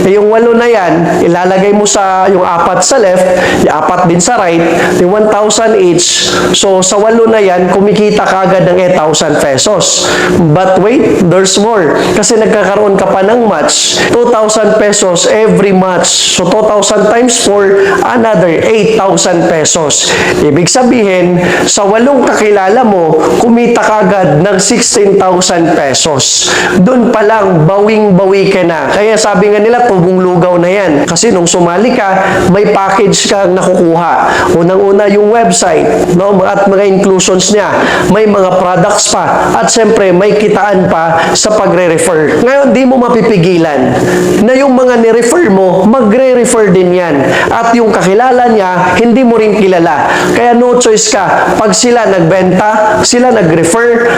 [SPEAKER 3] Yung 8 na yan, ilalagay mo sa yung 4 sa left, yung 4 din sa right, yung 1,000 each. So, sa 8 na yan, kumikita ka agad ng 8,000 pesos. But wait, there's more. Kasi nagkakaroon ka pa ng match, 2,000 pesos every match. So, 2,000 times 4, another 8,000 pesos. Ibig sabihin, sa 8 kakilala mo, kumita ka agad ng 16,000 pesos. Doon pa lang, bawing-bawi ka na. Kaya sabi nga nila, tubong lugaw na yan. Kasi nung sumali ka, may package kang nakukuha. Unang-una yung website, no? At mga inclusions niya. May mga products pa. At siyempre, may kitaan pa sa pagre-refer. Ngayon, di mo mapipigilan na yung mga ni-refer mo, magre-refer din yan. At yung kakilala niya, hindi mo rin kilala. Kaya no choice ka. Pag sila nagbenta, sila nag-refer,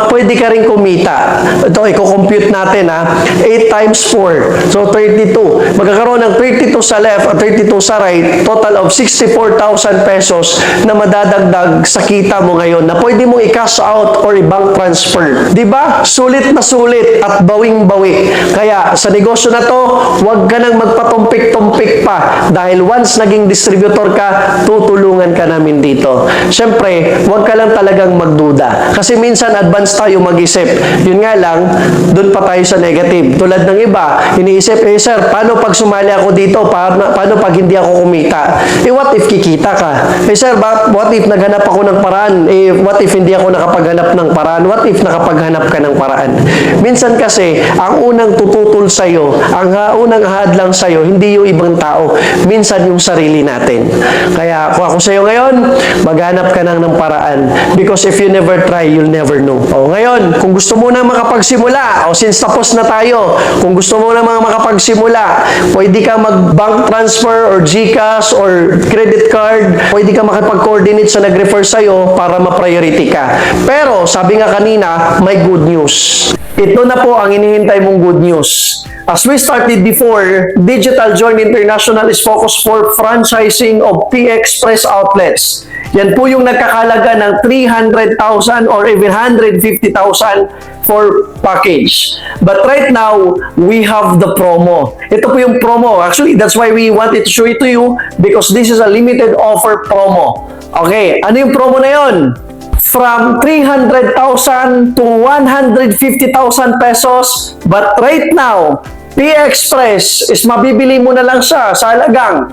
[SPEAKER 3] pwede ka rin kumita. Ito, i-compute natin ha. 8 times 4. So, 32. Magkakaroon ng 32 sa left at 32 sa right. Total of 64,000 pesos na madadagdag sa kita mo ngayon na pwede mong i-cash out or i-bank transfer. Diba? Sulit na sulit at bawing-bawi. Kaya sa negosyo na to, huwag ka nang magpatumpik-tumpik pa dahil once naging distributor ka, tutulungan ka namin dito. Siyempre, huwag ka lang talagang magduda. Kasi minsan advance tayo mag-isip. Yun nga lang, doon pa tayo sa negative. Tulad ng iba, iniisip, sir, paano pag sumali ako dito? Paano pag hindi ako kumita? What if kikita ka? Sir, what if naghanap ako ng paraan? What if hindi ako nakapaghanap ng paraan? What if nakapaghanap ka ng paraan? Minsan kasi, ang unang tututol sa'yo, ang unang hadlang sa'yo, hindi yung ibang tao. Minsan yung sarili natin. Kaya kung ako sa'yo ngayon, maghanap ka ng paraan. Because if you never try, you'll never know. O ngayon, kung gusto mo na makapagsimula, since tapos na tayo, kung gusto mo na makapagsimula, pwede ka mag-bank transfer or GCash or credit card, pwede ka makipag-coordinate sa nag-refer sa'yo para ma-priority ka. Pero, sabi nga kanina, may good news. Ito na po ang inihintay mong good news. As we started before, Digital Join International is focused for franchising of P-Express outlets. Yan po yung nagkakalaga ng 300,000 or even 150,000 for package. But right now, we have the promo. Ito po yung promo. Actually, that's why we wanted to show it to you because this is a limited offer promo. Okay, ano yung promo na yon? from 300,000 to 150,000 pesos. But right now, P-Express is mabibili mo na lang siya sa halagang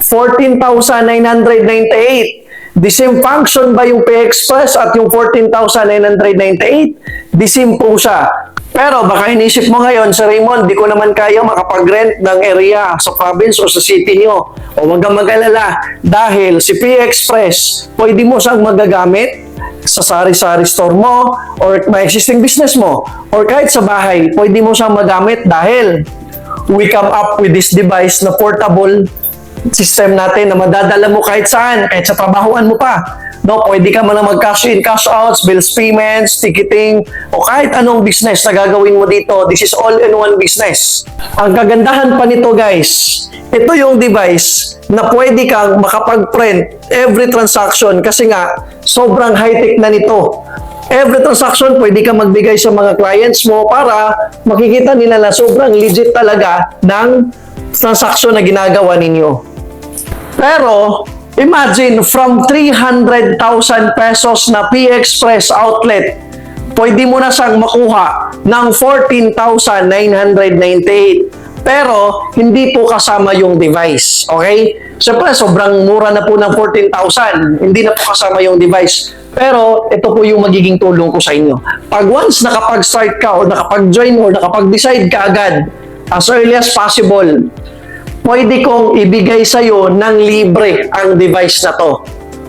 [SPEAKER 3] 14,998. The same function ba yung P-Express at yung 14,998? The same po siya. Pero baka inisip mo ngayon, Sir Raymond, di ko naman kaya makapag-rent ng area sa province o sa city nyo. O huwag kang mag-alala dahil si P-Express, pwede mo siyang magagamit sa sari-sari store mo or may existing business mo or kahit sa bahay, pwede mo siyang magamit dahil we come up with this device na portable system natin na madadala mo kahit saan, kahit sa trabahoan mo pa. No, pwede ka man mag-cash in, cash outs, bills payments, ticketing, o kahit anong business na gagawin mo dito. This is all-in-one business. Ang kagandahan pa nito guys, ito yung device na pwede kang makapag-print every transaction kasi nga sobrang high-tech na nito. Every transaction, pwede ka magbigay sa mga clients mo para makikita nila na sobrang legit talaga ng transaction na ginagawa ninyo. Pero, imagine, from 300,000 pesos na P-Express outlet, pwede mo na siyang makuha ng 14,998. Pero, hindi po kasama yung device. Okay? Siyempre, sobrang mura na po ng 14,000. Hindi na po kasama yung device. Pero, ito po yung magiging tulong ko sa inyo. Pag once nakapag-start ka o nakapag-join or nakapag-decide ka agad, as early as possible, pwede kong ibigay sa'yo ng libre ang device na to.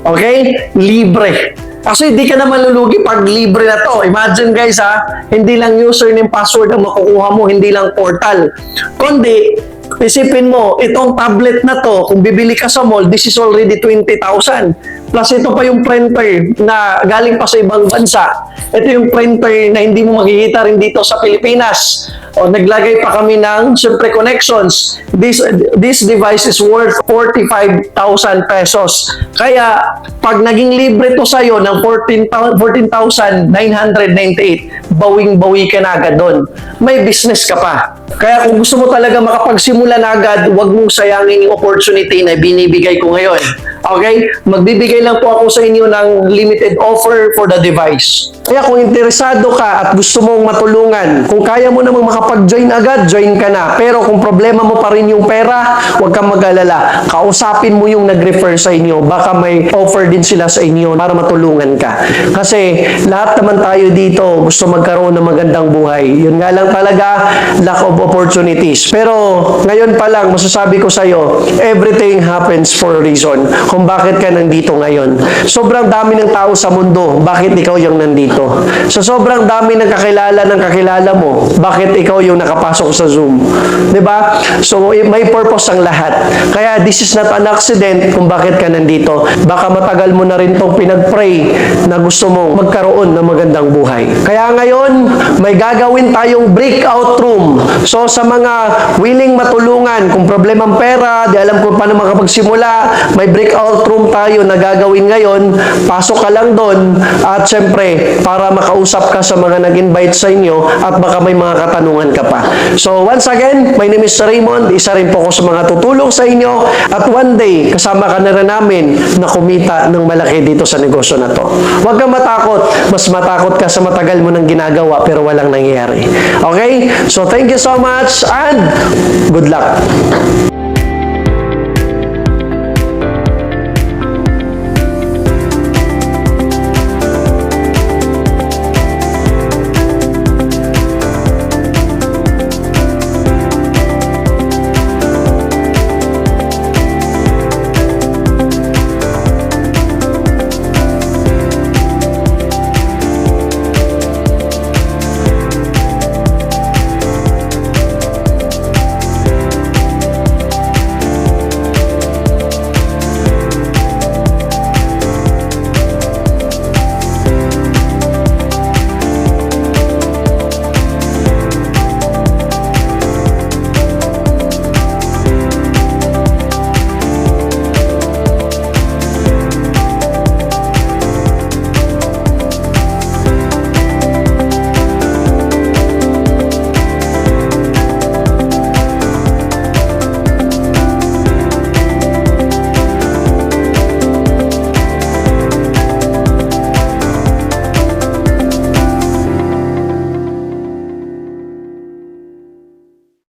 [SPEAKER 3] Okay? Libre. Kasi hindi ka na malulugi pag libre na to. Imagine guys hindi lang username, password ang makukuha mo, hindi lang portal. Kundi, isipin mo, itong tablet na to, kung bibili ka sa mall, this is already 20,000. Plus ito pa yung printer na galing pa sa ibang bansa. Ito yung printer na hindi mo makikita rin dito sa Pilipinas. O naglagay pa kami ng syempre connections. This device is worth 45,000 pesos. Kaya pag naging libre to sa'yo ng 14,998, bawing-bawi ka na agad doon. May business ka pa. Kaya kung gusto mo talaga makapagsimula na agad, huwag mong sayangin yung opportunity na binibigay ko ngayon. Okay? Magbibigay lang po ako sa inyo ng limited offer for the device. Kaya kung interesado ka at gusto mong matulungan, kung kaya mo namang makapag-join agad, join ka na. Pero kung problema mo pa rin yung pera, huwag kang mag-alala. Kausapin mo yung nag-refer sa inyo. Baka may offer din sila sa inyo para matulungan ka. Kasi lahat naman tayo dito gusto magkaroon ng magandang buhay. Yun nga lang talaga, lack of opportunities. Pero ngayon pa lang, masasabi ko sa'yo, everything happens for a reason. Kung bakit ka nandito ngayon. Sobrang dami ng tao sa mundo, bakit ikaw yung nandito? So sobrang dami ng kakilala mo, bakit ikaw yung nakapasok sa Zoom? 'Di ba? So may purpose ang lahat. Kaya this is not an accident kung bakit ka nandito. Baka matagal mo na rin tong pinag-pray na gusto mong magkaroon ng magandang buhay. Kaya ngayon, may gagawin tayong breakout room. So sa mga willing matulungan, kung problemang pera, di alam kung paano makapagsimula, may breakout room tayo na gagawin ngayon. Pasok ka lang doon at syempre, para makausap ka sa mga nag-invite sa inyo at baka may mga katanungan ka pa. So once again, my name is Raymond. Isa rin po ako sa mga tutulong sa inyo at one day, kasama ka na rin namin na kumita ng malaki dito sa negosyo na to. Huwag kang matakot. Mas matakot ka sa matagal mo nang ginagawa pero walang nangyayari. Okay? So thank you so much and good luck.